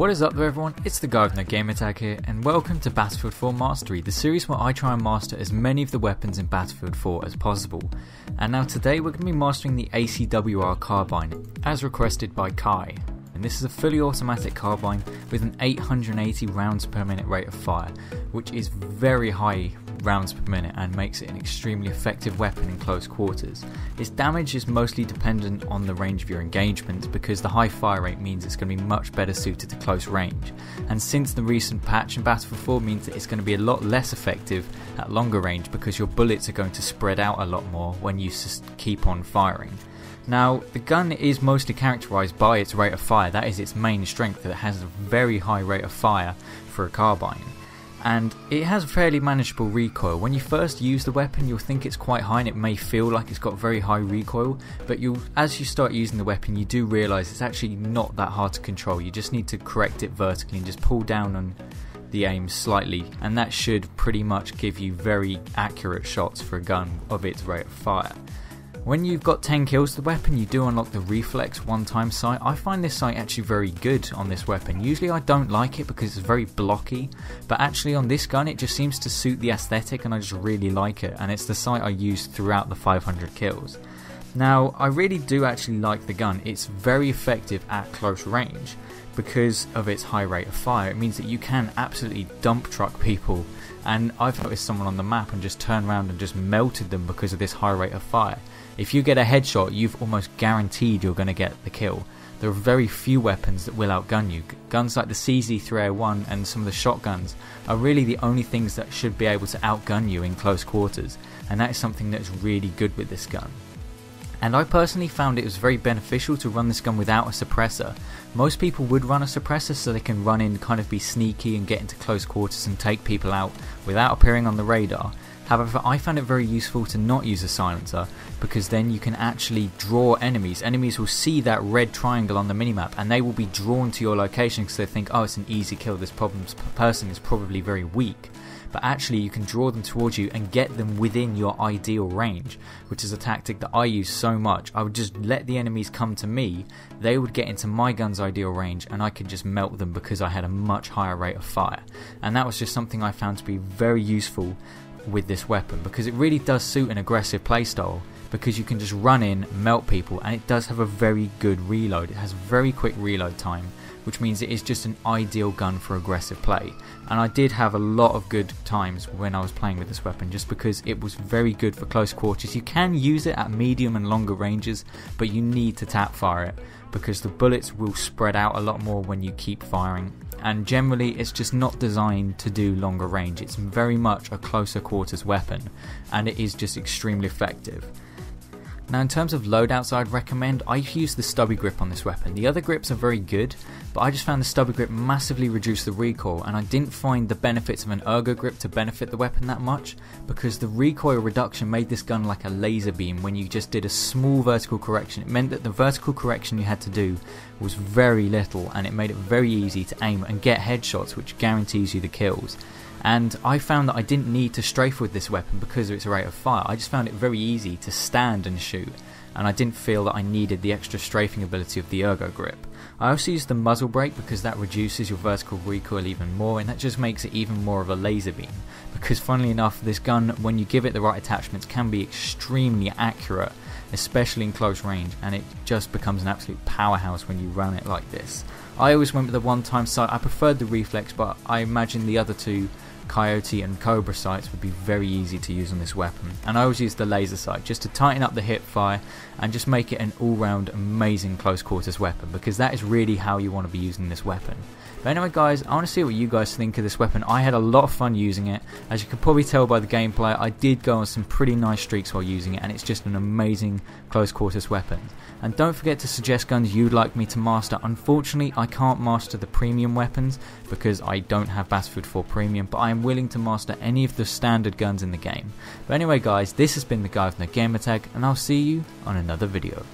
What is up there everyone, it's the guy with no gamer tag here and welcome to Battlefield 4 Mastery, the series where I try and master as many of the weapons in Battlefield 4 as possible. And now today we're going to be mastering the ACW-R Carbine, as requested by Kai. And this is a fully automatic carbine with an 880 rounds per minute rate of fire, which is very high rounds per minute and makes it an extremely effective weapon in close quarters. Its damage is mostly dependent on the range of your engagement because the high fire rate means it's going to be much better suited to close range, and since the recent patch in Battlefield 4 means that it's going to be a lot less effective at longer range because your bullets are going to spread out a lot more when you keep on firing. Now, the gun is mostly characterised by its rate of fire. That is its main strength, that it has a very high rate of fire for a carbine. And it has fairly manageable recoil. When you first use the weapon you'll think it's quite high and it may feel like it's got very high recoil, but as you start using the weapon you do realise it's actually not that hard to control. You just need to correct it vertically and just pull down on the aim slightly, and that should pretty much give you very accurate shots for a gun of its rate of fire. When you've got 10 kills with the weapon you do unlock the reflex one-time sight. I find this sight actually very good on this weapon. Usually I don't like it because it's very blocky, but actually on this gun it just seems to suit the aesthetic and I just really like it, and it's the sight I use throughout the 500 kills. Now I really do actually like the gun. It's very effective at close range because of its high rate of fire. It means that you can absolutely dump truck people, and I've noticed someone on the map and just turned around and just melted them because of this high rate of fire. If you get a headshot you've almost guaranteed you're going to get the kill. There are very few weapons that will outgun you. Guns like the CZ301 and some of the shotguns are really the only things that should be able to outgun you in close quarters, and that is something that's really good with this gun. And I personally found it was very beneficial to run this gun without a suppressor. Most people would run a suppressor so they can run in, kind of be sneaky and get into close quarters and take people out without appearing on the radar. However, I found it very useful to not use a silencer because then you can actually draw enemies. Enemies will see that red triangle on the minimap and they will be drawn to your location because they think, oh, it's an easy kill, this person is probably very weak. But actually you can draw them towards you and get them within your ideal range, which is a tactic that I use so much. I would just let the enemies come to me, they would get into my gun's ideal range and I could just melt them because I had a much higher rate of fire. And that was just something I found to be very useful with this weapon because it really does suit an aggressive playstyle, because you can just run in, melt people, and it does have a very good reload. It has a very quick reload time, which means it is just an ideal gun for aggressive play. And I did have a lot of good times when I was playing with this weapon just because it was very good for close quarters. You can use it at medium and longer ranges, but you need to tap fire it because the bullets will spread out a lot more when you keep firing, and generally it's just not designed to do longer range. It's very much a closer quarters weapon and it is just extremely effective. Now in terms of loadouts I'd recommend, I use the stubby grip on this weapon. The other grips are very good, but I just found the stubby grip massively reduced the recoil, and I didn't find the benefits of an ergo grip to benefit the weapon that much because the recoil reduction made this gun like a laser beam. When you just did a small vertical correction, it meant that the vertical correction you had to do was very little, and it made it very easy to aim and get headshots, which guarantees you the kills. And I found that I didn't need to strafe with this weapon because of its rate of fire. I just found it very easy to stand and shoot, and I didn't feel that I needed the extra strafing ability of the ergo grip. I also used the muzzle brake because that reduces your vertical recoil even more, and that just makes it even more of a laser beam, because funnily enough this gun, when you give it the right attachments, can be extremely accurate, especially in close range, and it just becomes an absolute powerhouse when you run it like this. I always went with the one-time sight. I preferred the reflex, but I imagine the other two, Coyote and Cobra sights, would be very easy to use on this weapon, and I always use the laser sight just to tighten up the hip fire and just make it an all-round amazing close quarters weapon, because that is really how you want to be using this weapon. But anyway guys, I want to see what you guys think of this weapon. I had a lot of fun using it. As you can probably tell by the gameplay, I did go on some pretty nice streaks while using it, and it's just an amazing close quarters weapon. And don't forget to suggest guns you'd like me to master. Unfortunately I can't master the premium weapons because I don't have Battlefield 4 Premium, but I am willing to master any of the standard guns in the game. But anyway guys, this has been the guy with no gamer tag, and I'll see you on another video.